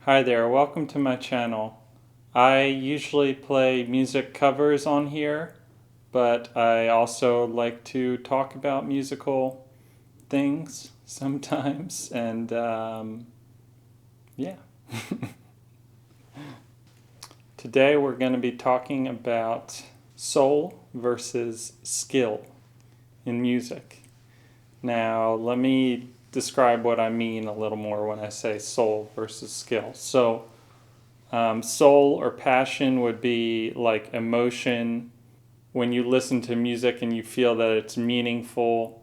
Hi there, welcome to my channel. I usually play music covers on here, but I also like to talk about musical things sometimes, and yeah. Today we're going to be talking about soul versus skill in music. Now, let me describe what I mean a little more when I say soul versus skill. So, soul or passion would be like emotion. When you listen to music and you feel that it's meaningful,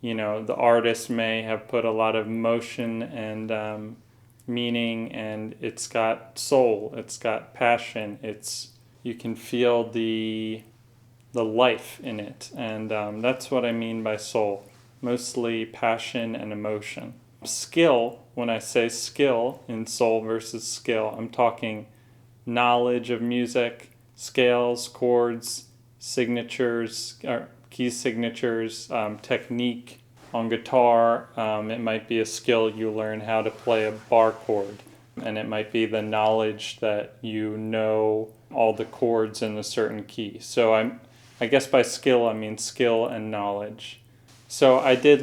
the artist may have put a lot of emotion and meaning, and it's got soul, it's got passion, you can feel the life in it, and that's what I mean by soul. Mostly passion and emotion. Skill, when I say skill in soul versus skill, I'm talking knowledge of music, scales, chords, signatures, or key signatures, technique on guitar. It might be a skill you learn how to play a bar chord, and it might be the knowledge that you know all the chords in a certain key. So I guess by skill I mean skill and knowledge. So I did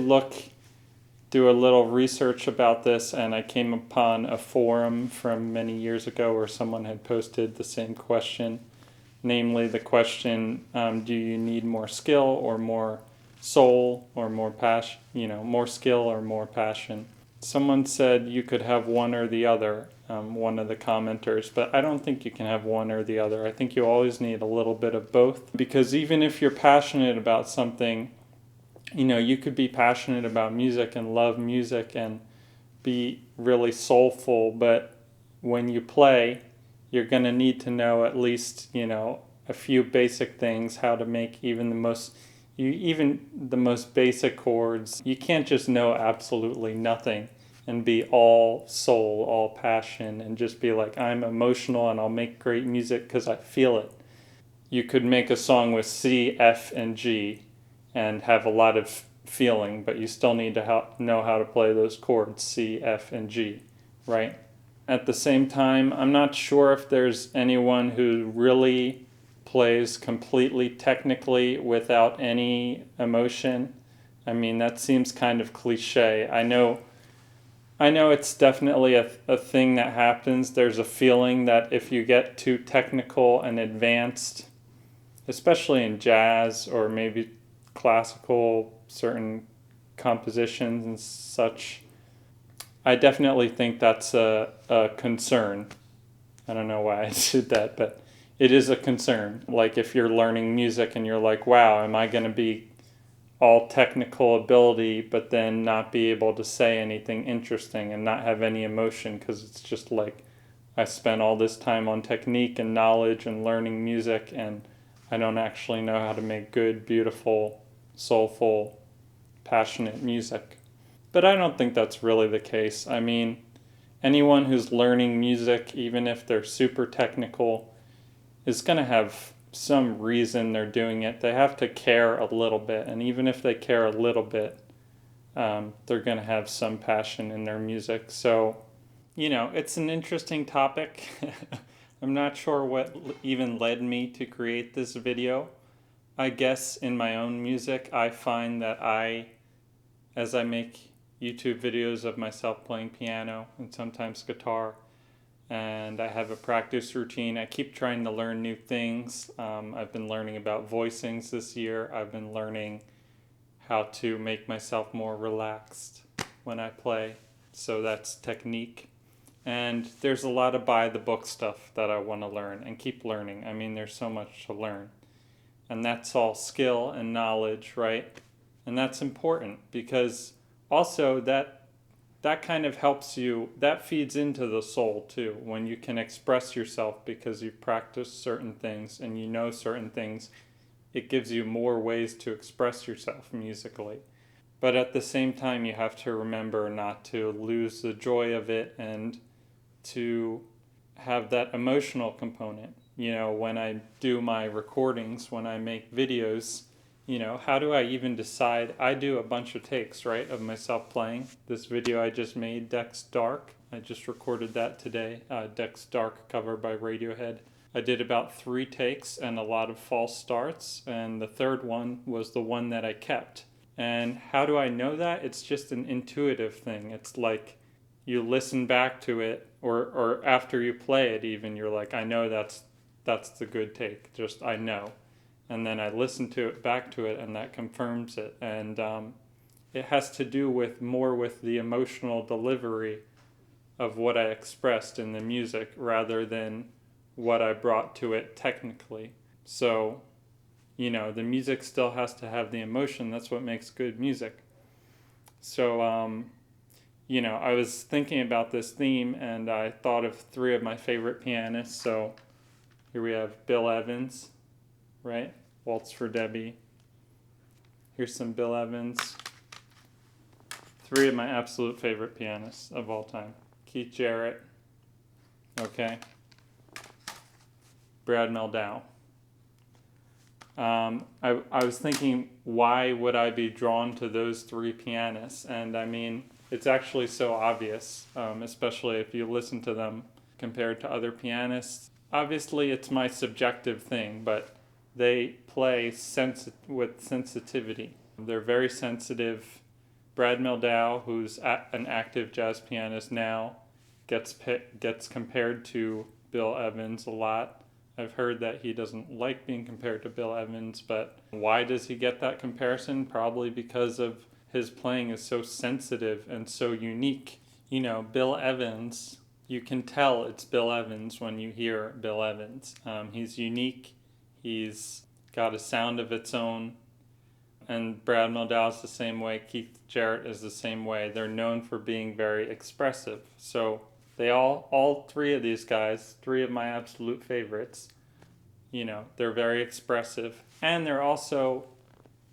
do a little research about this, and I came upon a forum from many years ago where someone had posted the same question, namely the question, do you need more skill or more soul or more passion, more skill or more passion? Someone said you could have one or the other, one of the commenters, but I don't think you can have one or the other. I think you always need a little bit of both, because even if you're passionate about something, you could be passionate about music and love music and be really soulful, but when you play, you're going to need to know at least, a few basic things, how to make even the most basic chords. You can't just know absolutely nothing and be all soul, all passion, and just be like, I'm emotional and I'll make great music because I feel it. You could make a song with C, F, and G and have a lot of feeling, but you still need to know how to play those chords, C, F, and G, right? At the same time, I'm not sure if there's anyone who really plays completely technically without any emotion. I mean, that seems kind of cliche. I know it's definitely a thing that happens. There's a feeling that if you get too technical and advanced, especially in jazz or maybe classical, certain compositions and such, I definitely think that's a concern. I don't know why I said that, but it is a concern. Like if you're learning music and you're like, wow, am I going to be all technical ability but then not be able to say anything interesting and not have any emotion, because it's just like I spent all this time on technique and knowledge and learning music, and I don't actually know how to make good, beautiful, soulful, passionate music. But I don't think that's really the case. I mean, anyone who's learning music, even if they're super technical, is going to have some reason they're doing it. They have to care a little bit, and even if they care a little bit, they're going to have some passion in their music. So, it's an interesting topic. I'm not sure what even led me to create this video. I guess in my own music, I find that as I make YouTube videos of myself playing piano and sometimes guitar, and I have a practice routine, I keep trying to learn new things. I've been learning about voicings this year. I've been learning how to make myself more relaxed when I play. So that's technique. And there's a lot of by the book stuff that I want to learn and keep learning. I mean, there's so much to learn. And that's all skill and knowledge, right? And that's important, because also that kind of helps you, that feeds into the soul too. When you can express yourself because you've practiced certain things and you know certain things, it gives you more ways to express yourself musically. But at the same time, you have to remember not to lose the joy of it and to have that emotional component. When I do my recordings, when I make videos, how do I even decide? I do a bunch of takes, right, of myself playing. This video I just made, Deck's Dark, I just recorded that today. Deck's Dark cover by Radiohead. I did about 3 takes and a lot of false starts, and the third one was the one that I kept. And how do I know that? It's just an intuitive thing. It's like you listen back to it, or after you play it even, you're like, I know that's the good take. Just I know. And then I listen to it back to it, and that confirms it. And it has to do with more with the emotional delivery of what I expressed in the music rather than what I brought to it technically. So, the music still has to have the emotion. That's what makes good music. So, I was thinking about this theme, and I thought of 3 of my favorite pianists. So here we have Bill Evans, right? Waltz for Debbie. Here's some Bill Evans. 3 of my absolute favorite pianists of all time. Keith Jarrett, okay. Brad Mehldau. I was thinking, why would I be drawn to those 3 pianists? And I mean, it's actually so obvious, especially if you listen to them compared to other pianists. Obviously, it's my subjective thing, but they play with sensitivity. They're very sensitive. Brad Mehldau, who's an active jazz pianist now, gets compared to Bill Evans a lot. I've heard that he doesn't like being compared to Bill Evans, but why does he get that comparison? Probably because of his playing is so sensitive and so unique. Bill Evans, you can tell it's Bill Evans when you hear Bill Evans. He's unique. He's got a sound of its own. And Brad Mehldau is the same way. Keith Jarrett is the same way. They're known for being very expressive. So they all 3 of these guys, 3 of my absolute favorites, they're very expressive. And they're also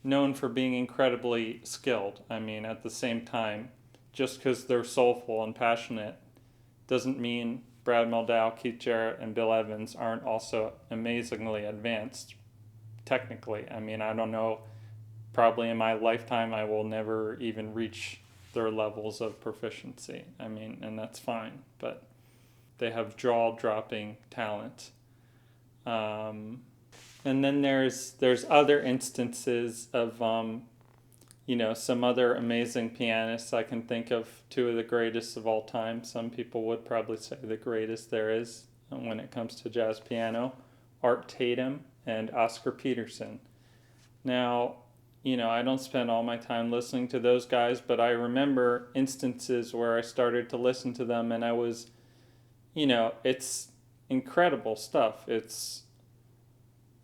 known for being incredibly skilled. I mean, at the same time, just because they're soulful and passionate doesn't mean Brad Mehldau, Keith Jarrett, and Bill Evans aren't also amazingly advanced technically. I mean, I don't know, probably in my lifetime I will never even reach their levels of proficiency. I mean, and that's fine, but they have jaw-dropping talent. And then there's other instances of some other amazing pianists. I can think of 2 of the greatest of all time. Some people would probably say the greatest there is when it comes to jazz piano, Art Tatum and Oscar Peterson. Now, I don't spend all my time listening to those guys, but I remember instances where I started to listen to them, and I was, it's incredible stuff. It's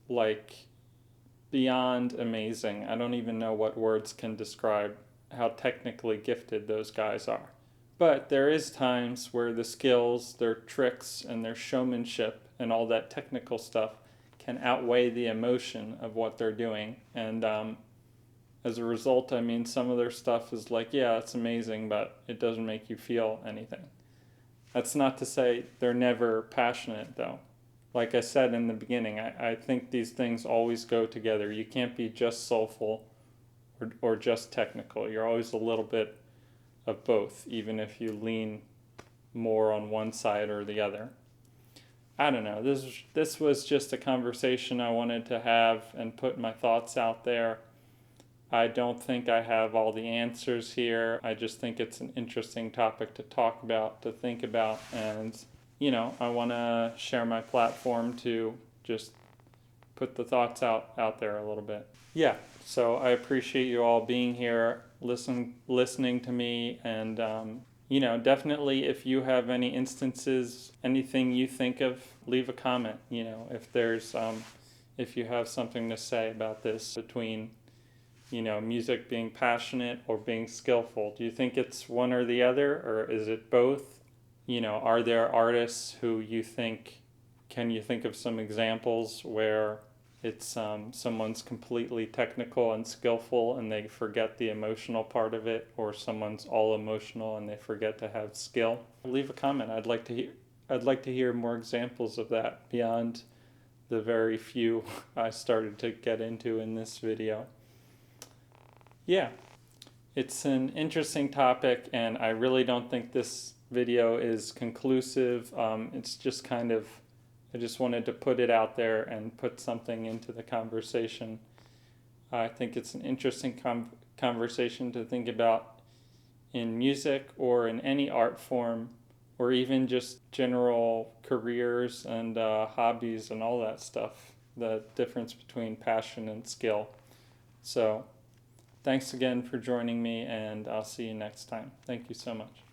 like beyond amazing. I don't even know what words can describe how technically gifted those guys are. But there is times where the skills, their tricks, and their showmanship and all that technical stuff can outweigh the emotion of what they're doing. And as a result, I mean, some of their stuff is like, yeah, it's amazing, but it doesn't make you feel anything. That's not to say they're never passionate, though. Like I said in the beginning, I think these things always go together. You can't be just soulful or just technical. You're always a little bit of both, even if you lean more on one side or the other. I don't know. This was just a conversation I wanted to have and put my thoughts out there. I don't think I have all the answers here. I just think it's an interesting topic to talk about, to think about, and I want to share my platform to just put the thoughts out there a little bit. Yeah, so I appreciate you all being here, listening to me, and definitely if you have any instances, anything you think of, leave a comment. If you have something to say about this between music being passionate or being skillful. Do you think it's one or the other, or is it both? Are there artists who can you think of some examples where it's someone's completely technical and skillful and they forget the emotional part of it, or someone's all emotional and they forget to have skill? Leave a comment. I'd like to hear more examples of that beyond the very few I started to get into in this video. Yeah, it's an interesting topic, and I really don't think this video is conclusive. It's just kind of, I just wanted to put it out there and put something into the conversation. I think it's an interesting conversation to think about in music or in any art form, or even just general careers and hobbies and all that stuff, the difference between passion and skill. So thanks again for joining me, and I'll see you next time. Thank you so much.